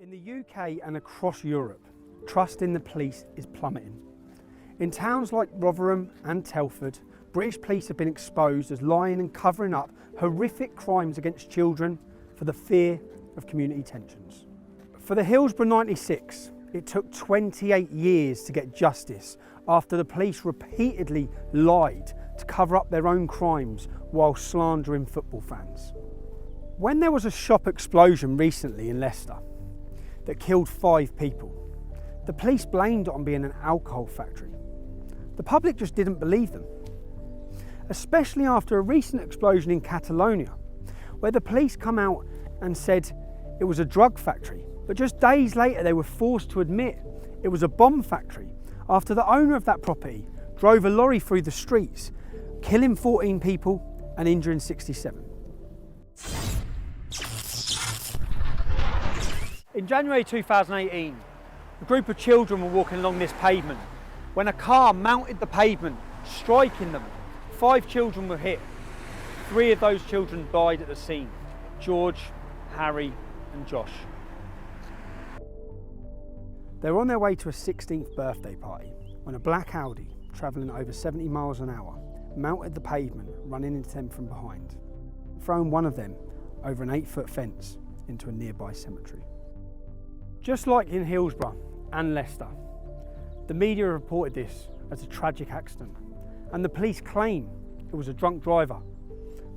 In the UK and across Europe, trust in the police is plummeting. In towns like Rotherham and Telford, British police have been exposed as lying and covering up horrific crimes against children for the fear of community tensions. For the Hillsborough 96, it took 28 years to get justice after the police repeatedly lied to cover up their own crimes while slandering football fans. When there was a shop explosion recently in Leicester that killed 5 people, the police blamed it on being an alcohol factory. The public just didn't believe them, especially after a recent explosion in Catalonia, where the police come out and said it was a drug factory, but just days later they were forced to admit it was a bomb factory after the owner of that property drove a lorry through the streets, killing 14 people and injuring 67. In January 2018, a group of children were walking along this pavement when a car mounted the pavement, striking them. 5 children were hit. 3 of those children died at the scene: George, Harry and Josh. They were on their way to a 16th birthday party when a black Audi, travelling at over 70 miles an hour, mounted the pavement, running into them from behind, throwing one of them over an 8-foot fence into a nearby cemetery. Just like in Hillsborough and Leicester, the media reported this as a tragic accident, and the police claim it was a drunk driver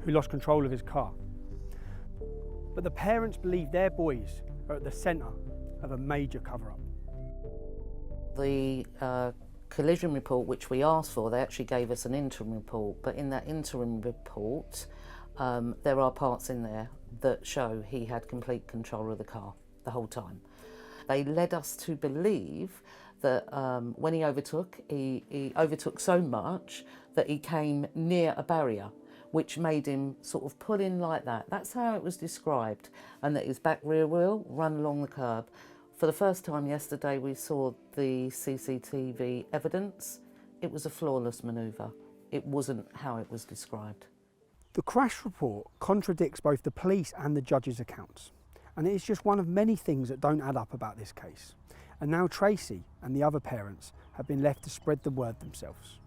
who lost control of his car. But the parents believe their boys are at the centre of a major cover-up. The collision report which we asked for, they actually gave us an interim report, but in that interim report there are parts in there that show he had complete control of the car the whole time. They led us to believe that when he overtook so much that he came near a barrier, which made him sort of pull in like that. That's how it was described, and that his back rear wheel ran along the curb. For the first time yesterday, we saw the CCTV evidence. It was a flawless manoeuvre. It wasn't how it was described. The crash report contradicts both the police and the judge's accounts, and it is just one of many things that don't add up about this case. And now Tracy and the other parents have been left to spread the word themselves.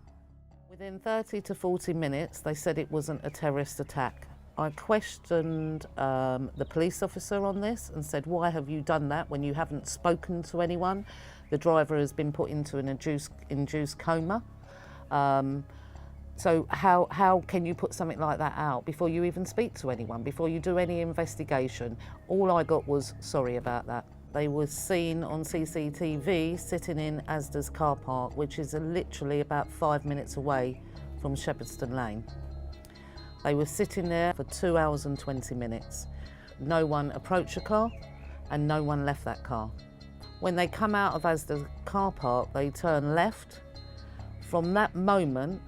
Within 30 to 40 minutes, they said it wasn't a terrorist attack. I questioned the police officer on this and said, why have you done that when you haven't spoken to anyone? The driver has been put into an induced coma. So how can you put something like that out before you even speak to anyone, before you do any investigation? All I got was, sorry about that. They were seen on CCTV sitting in Asda's car park, which is literally about 5 minutes away from Shepperdston Lane. They were sitting there for 2 hours and 20 minutes. No one approached the car and no one left that car. When they come out of Asda's car park, they turn left. From that moment,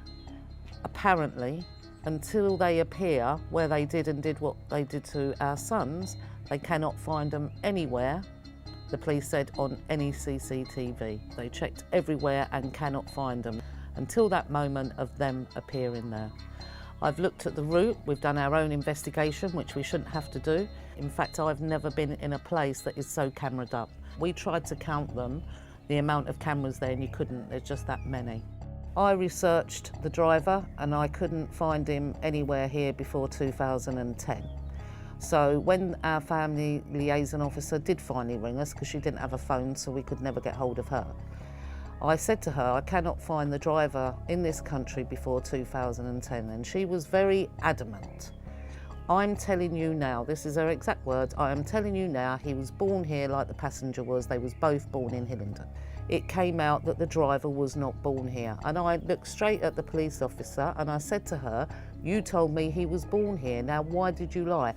apparently, until they appear where they did what they did to our sons, they cannot find them anywhere. The police said on any CCTV. They checked everywhere and cannot find them until that moment of them appearing there. I've looked at the route, we've done our own investigation, which we shouldn't have to do. In fact, I've never been in a place that is so cameraed up. We tried to count them, the amount of cameras there, and you couldn't, there's just that many. I researched the driver and I couldn't find him anywhere here before 2010. So when our family liaison officer did finally ring us, because she didn't have a phone so we could never get hold of her, I said to her, I cannot find the driver in this country before 2010, and she was very adamant. I'm telling you now, this is her exact words, I am telling you now, he was born here like the passenger was, they was both born in Hillingdon. It came out that the driver was not born here, and I looked straight at the police officer and I said to her, you told me he was born here, now why did you lie?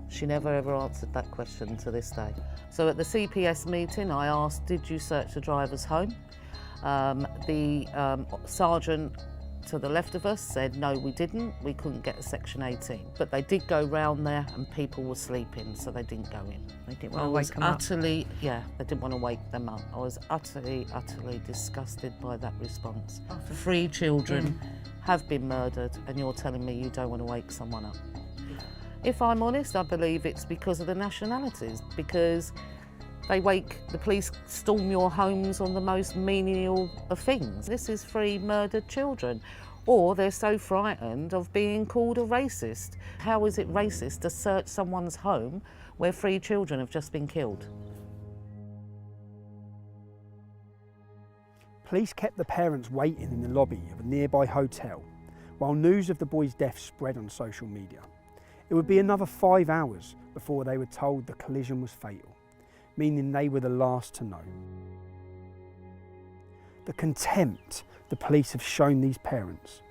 She never ever answered that question to this day. So at the CPS meeting I asked, did you search the driver's home? The sergeant to the left of us said, no, we didn't, we couldn't get a section 18. But they did go round there and people were sleeping, so they didn't go in. They didn't want to wake them up? Yeah, they didn't want to wake them up. I was utterly disgusted by that response. 3 children have been murdered and you're telling me you don't want to wake someone up. If I'm honest, I believe it's because of the nationalities, because The police storm your homes on the most menial of things. This is 3 murdered children. Or they're so frightened of being called a racist. How is it racist to search someone's home where 3 children have just been killed? Police kept the parents waiting in the lobby of a nearby hotel while news of the boy's death spread on social media. It would be another 5 hours before they were told the collision was fatal, meaning they were the last to know. The contempt the police have shown these parents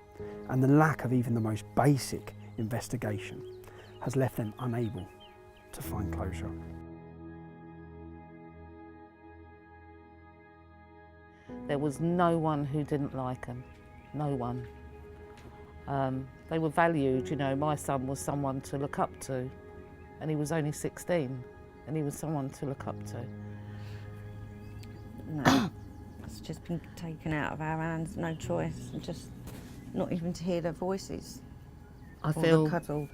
and the lack of even the most basic investigation has left them unable to find closure. There was no one who didn't like them, no one. They were valued, you know, my son was someone to look up to, and he was only 16, and he was someone to look up to. No, it's just been taken out of our hands, no choice, and just not even to hear their voices. I feel the cuddle.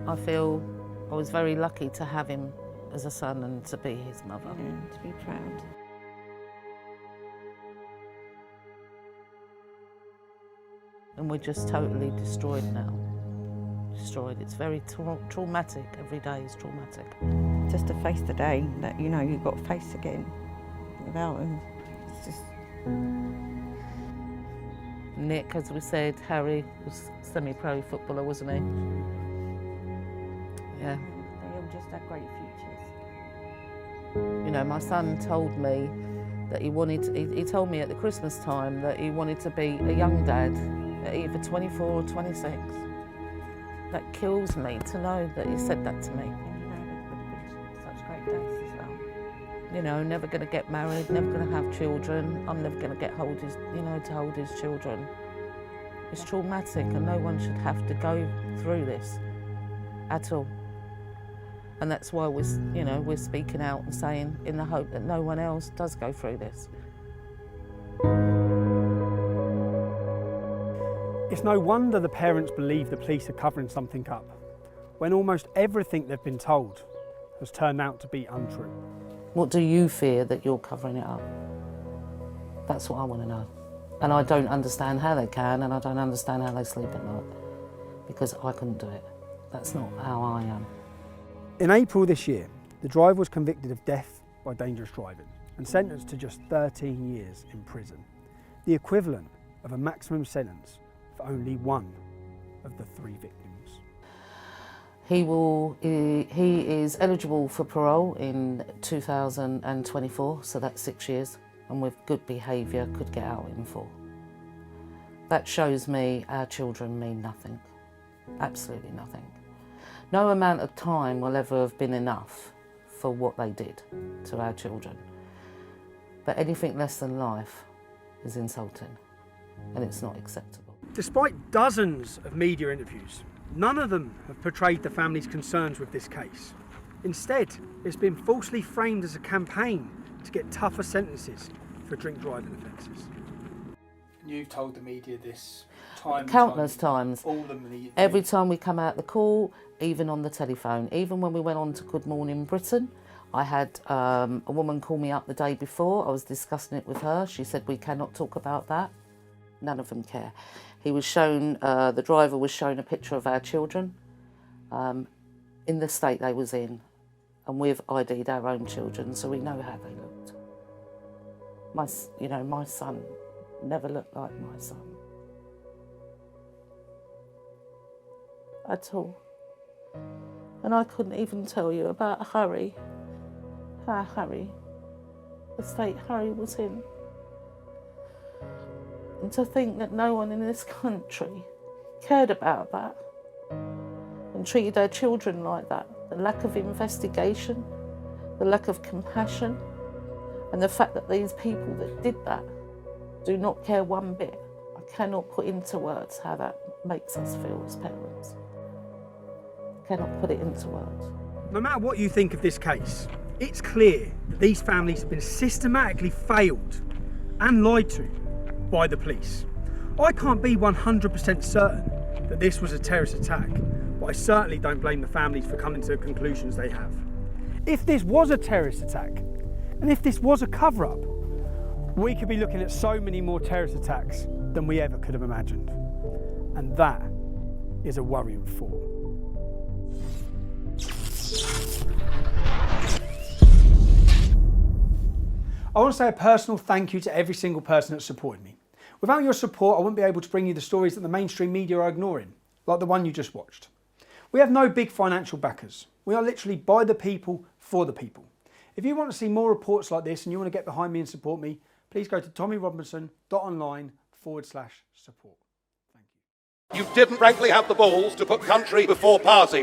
I feel I was very lucky to have him as a son and to be his mother. Yeah, to be proud. And we're just totally destroyed now. Destroyed. It's very traumatic. Every day is traumatic. Just to face the day that, you know, you've got to face again without him. It's just... Nick, as we said, Harry was semi-pro footballer, wasn't he? Yeah. They all just had great futures. You know, my son told me that he told me at the Christmas time that he wanted to be a young dad at either 24 or 26. That kills me to know that he said that to me. And you know, they've been such great days as well. You know, never going to get married, never going to have children. I'm never going to get hold his children. It's traumatic, and no one should have to go through this at all. And that's why we're speaking out and saying, in the hope that no one else does go through this. It's no wonder the parents believe the police are covering something up, when almost everything they've been told has turned out to be untrue. What do you fear that you're covering it up? That's what I want to know. And I don't understand how they can, and I don't understand how they sleep at night, because I couldn't do it. That's not how I am. In April this year, the driver was convicted of death by dangerous driving and sentenced to just 13 years in prison, the equivalent of a maximum sentence for only one of the 3 victims. He is eligible for parole in 2024, so that's 6 years, and with good behaviour could get out in 4. That shows me our children mean nothing, absolutely nothing. No amount of time will ever have been enough for what they did to our children. But anything less than life is insulting, and it's not acceptable. Despite dozens of media interviews, none of them have portrayed the family's concerns with this case. Instead, it's been falsely framed as a campaign to get tougher sentences for drink driving offences. You've told the media this time countless times. All the media. Every time we come out the call, even on the telephone, even when we went on to Good Morning Britain, I had a woman call me up the day before. I was discussing it with her. She said, we cannot talk about that. None of them care. He was shown, the driver was shown a picture of our children in the state they was in, and we've ID'd our own children, so we know how they looked. My son never looked like my son at all. And I couldn't even tell you about Harry, the state Harry was in. And to think that no one in this country cared about that and treated their children like that, the lack of investigation, the lack of compassion, and the fact that these people that did that do not care one bit. I cannot put into words how that makes us feel as parents. I cannot put it into words. No matter what you think of this case, it's clear that these families have been systematically failed and lied to by the police. I can't be 100% certain that this was a terrorist attack, but I certainly don't blame the families for coming to the conclusions they have. If this was a terrorist attack, and if this was a cover-up, we could be looking at so many more terrorist attacks than we ever could have imagined. And that is a worrying thought. I want to say a personal thank you to every single person that supported me. Without your support, I wouldn't be able to bring you the stories that the mainstream media are ignoring, like the one you just watched. We have no big financial backers. We are literally by the people, for the people. If you want to see more reports like this and you want to get behind me and support me, please go to tommyrobinson.online/support. Thank you. You didn't frankly have the balls to put country before party.